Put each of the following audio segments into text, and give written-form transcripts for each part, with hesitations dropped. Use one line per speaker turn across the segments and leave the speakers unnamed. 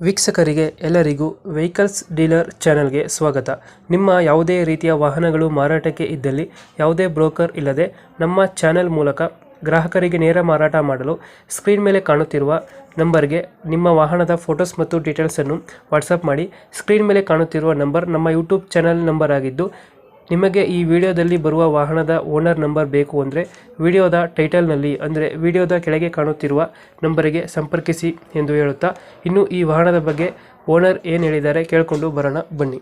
ವೀಕ್ಷಕರಿಗೆ ಎಲ್ಲರಿಗೂ vehicles dealer ಚಾನೆಲ್ಗೆ ಸ್ವಾಗತ. ನಿಮ್ಮ ಯಾವುದೇ ರೀತಿಯ ವಾಹನಗಳು ಮಾರಾಟಕ್ಕೆ ಇದ್ದಲ್ಲಿ ಯಾವುದೇ ಬ್ರೋಕರ್ ಇಲ್ಲದೆ ನಮ್ಮ ಚಾನೆಲ್ ಮೂಲಕ ಗ್ರಾಹಕರಿಗೆ ನೇರ ಮಾರಾಟ ಮಾಡಲು ಸ್ಕ್ರೀನ್ ಮೇಲೆ ಕಾಣುತ್ತಿರುವ ನಂಬರ್ಗೆ ನಿಮ್ಮ ವಾಹನದ ಫೋಟೋಸ್ ಮತ್ತು ಡೀಟೇಲ್ಸನ್ನು ವಾಟ್ಸಪ್ ಮಾಡಿ. ಸ್ಕ್ರೀನ್ ಮೇಲೆ ಕಾಣುತ್ತಿರುವ ನಂಬರ್ ನಮ್ಮ ಯೂಟ್ಯೂಬ್ ಚಾನೆಲ್ ನಂಬರ್ ಆಗಿದ್ದು, ನಿಮಗೆ ಈ ವಿಡಿಯೋದಲ್ಲಿ ಬರುವ ವಾಹನದ ಓನರ್ ನಂಬರ್ ಬೇಕು ಅಂದರೆ ವಿಡಿಯೋದ ಟೈಟಲ್ನಲ್ಲಿ ಅಂದರೆ ವಿಡಿಯೋದ ಕೆಳಗೆ ಕಾಣುತ್ತಿರುವ ನಂಬರಿಗೆ ಸಂಪರ್ಕಿಸಿ ಎಂದು ಹೇಳುತ್ತಾ, ಇನ್ನು ಈ ವಾಹನದ ಬಗ್ಗೆ ಓನರ್ ಏನು ಹೇಳಿದ್ದಾರೆ ಕೇಳಿಕೊಂಡು ಬರೋಣ ಬನ್ನಿ.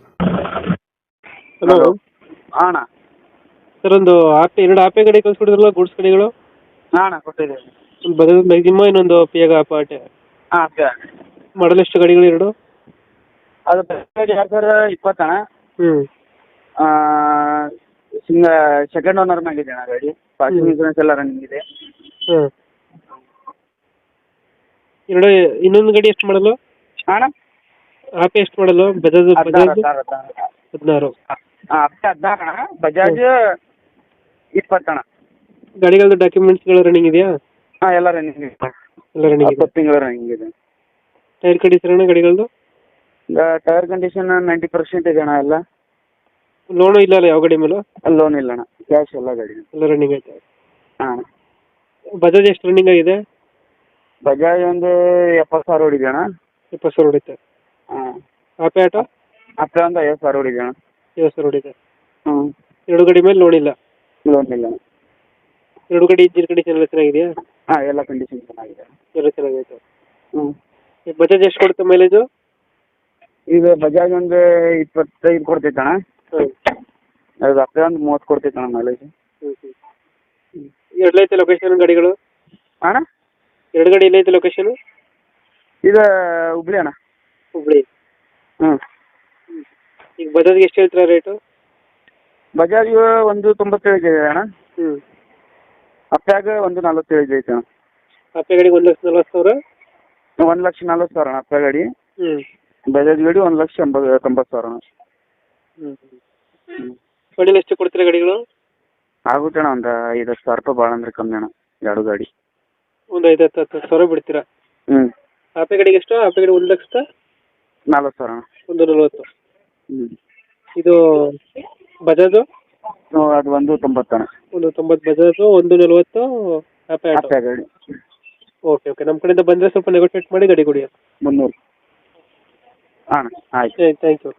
ಹಲೋ
ಅಣ್ಣ.
ಸರ್, ಒಂದು ಎರಡು ಆಪೆ ಗಾಡಿ ಕಳಿಸ್ಕೊಡಿದ್ರಲ್ಲ, ಗೂಡ್ಸ್ ಗಾಡಿಗಳು?
ಅಣ್ಣ ಕೊಟ್ಟಿದ್ದೀವಿ.
ಒಂದು ಬಜಾಜ್ ಮ್ಯಾಕ್ಸಿಮ, ಇನ್ನೊಂದು ಪಿಯಾಗ ಪಾಟೆ.
ಹಾಂ ಸರ್.
ಮಾಡಲ್ ಎಷ್ಟು ಗಾಡಿಗಳು ಎರಡು?
ಅದು 2020 ಅಣ್ಣ.
ಹ್ಞೂ.
ಸೆಕೆಂಡ್ ಓನರ್ ಮ್ಯಾಗಿದೆ ಅಣ್ಣ ಗಾಡಿ. ಪಾಸಿಂಗ್ ಇನ್ಸೂರೆನ್ಸ್ ಎಲ್ಲ ರನ್ನಿಂಗ್ ಇದೆ.
ಹಾಂ. ಎರಡು ಇನ್ನೊಂದು ಗಾಡಿ ಎಷ್ಟು ಮಾಡಲು?
ಅಣ್ಣ
ಆಪೆ ಎಷ್ಟು ಮಾಡಲು? ಬಜಾಜ್ 16.
ಹಾಂ 16 ಅಣ್ಣ. ಬಜಾಜ್ 20 ಅಣ್ಣ.
ಗಾಡಿಗಳದ್ದು ಡಾಕ್ಯುಮೆಂಟ್ಸ್ಗಳು ರನ್ನಿಂಗ್ ಇದೆಯಾ?
ಹಾಂ ಎಲ್ಲ ರನ್ನಿಂಗ್ ಇದೆ.
ಎಲ್ಲ ರನ್ನಿಂಗ್ ಇದೆ.
10 ತಿಂಗಳು ರನ್ನಿಂಗ್ ಇದೆ.
ಟೈರ್ ಕಂಡೀಷನ್ ಅಣ್ಣ ಗಾಡಿಗಳದ್ದು?
ಟೈರ್ ಕಂಡೀಷನ್ 90% ಇದೆ ಅಣ್ಣ. ಎಲ್ಲ
ಲೋನು ಇಲ್ಲ ಅಲ್ಲ ಯಾವ ಗಾಡಿ ಮೇಲೂ?
ಲೋನ್ ಇಲ್ಲ ಅಣ್ಣ, ಕ್ಯಾಶ್ ಎಲ್ಲ ಗಾಡಿ.
ಎಲ್ಲ ರನ್ನಿಂಗ್ ಐತೆ.
ಹಾಂ.
ಬಜಾಜ್ ಎಷ್ಟು ರನ್ನಿಂಗ್ ಆಗಿದೆ?
ಬಜಾಜ್ ಒಂದು 70,000 ಹೊಡಿದೆ ಅಣ್ಣ.
20,000 ಹೊಡಿತೆ.
ಹಾಂ.
Ape auto?
ಅಪ್ಪ ಒಂದು 50,000 ಹೊಡಿದೆ ಅಣ್ಣ.
50,000 ಹೊಡಿತೆ.
ಹ್ಞೂ.
ಎರಡು ಗಾಡಿ ಮೇಲೆ ಲೋನ್ ಇಲ್ಲ?
ಲೋನ್ ಇಲ್ಲ.
ಎರಡು ಗಾಡಿ ಇಂಜಿನ್ ಕಂಡೀಷನ್ ಎಲ್ಲ ಚೆನ್ನಾಗಿದೆಯಾ?
ಹಾಂ ಎಲ್ಲ ಕಂಡೀಷನ್ ಚೆನ್ನಾಗಿದೆ.
ಎಲ್ಲ ಚೆನ್ನಾಗೈತೆ.
ಹ್ಞೂ.
ಬಜಾಜ್ ಎಷ್ಟು ಕೊಡುತ್ತೆ ಮೈಲೇಜು?
ಈಗ ಬಜಾಜ್ ಒಂದು 25 ಕೊಡ್ತೈತೆ ಅಣ್ಣ.
ಹಾಂ.
ಅದು ಅಪ್ಪೆ ಒಂದು 30 ಕೊಡ್ತೈತೆ ಅಣ್ಣ ಮೈಲೇಜ್.
ಎಲ್ಲೈತೆ ಲೊಕೇಶನ್ ಗಾಡಿಗಳು?
ಅಣ್ಣ
ಎರಡು ಗಾಡಿ ಎಲ್ಲೈತೆ ಲೊಕೇಶನು?
ಇದು ಹುಬ್ಳಿ ಅಣ್ಣ.
ಹುಬ್ಳಿ.
ಹ್ಞೂ.
ಈಗ ಬಜಾಜ್ಗೆ ಎಷ್ಟು ಹೇಳ್ತೀರಾ ರೇಟು?
ಬಜಾಜ್ 1.97 ಇದೆ ಅಣ್ಣ.
ಹ್ಞೂ.
ಅಪ್ಪ್ಯಾಗ 1.47 ಐತೆ ಅಣ್ಣ.
ಆಪೆ ಗಾಡಿಗೆ 1,40,000?
1,40,000 ಅಣ್ಣ ಅಪ್ಪ ಗಾಡಿ.
ಹ್ಞೂ.
ಬಜಾಜ್ ಗಾಡಿ 1,90,000 ಅಣ್ಣ.
ಹ್ಞೂ. ಫೈನಲ್ ಎಷ್ಟು ಕೊಡ್ತೀರಾ ಗಾಡಿಗಳು?
ಆಗುತ್ತೆ ಅಣ್ಣ, ಒಂದು 5,000 ರೂಪಾಯಿ ಭಾಳ ಅಂದ್ರೆ ಕಮ್ಮಿ ಅಣ್ಣ. ಎರಡು ಗಾಡಿ
ಒಂದು 5,000-10,000 ಬಿಡ್ತೀರಾ?
ಹ್ಞೂ.
ಆಪೆ ಗಾಡಿಗೆ ಎಷ್ಟು? ಆಪೆ ಗಾಡಿ 1,40,000
ಅಣ್ಣ.
1,40,000.
ಹ್ಞೂ.
ಇದು ಬಜಾಜು?
ಅದು 1.90 ಅಣ್ಣ.
1.90 ಬಜಾಜು, 1,40 ಆಪೆ ಆಟೋ.
ಅಪ್ಪ ಗಾಡಿ.
ಓಕೆ, ನಮ್ಮ ಕಡೆಯಿಂದ ಬಂದರೆ ಸ್ವಲ್ಪ ನೆಗೋಷಿಯೇಟ್ ಮಾಡಿ ಗಾಡಿ ಕೊಡಿ.
300. ಹಾಂ ಆಯ್ತು.
Thank you.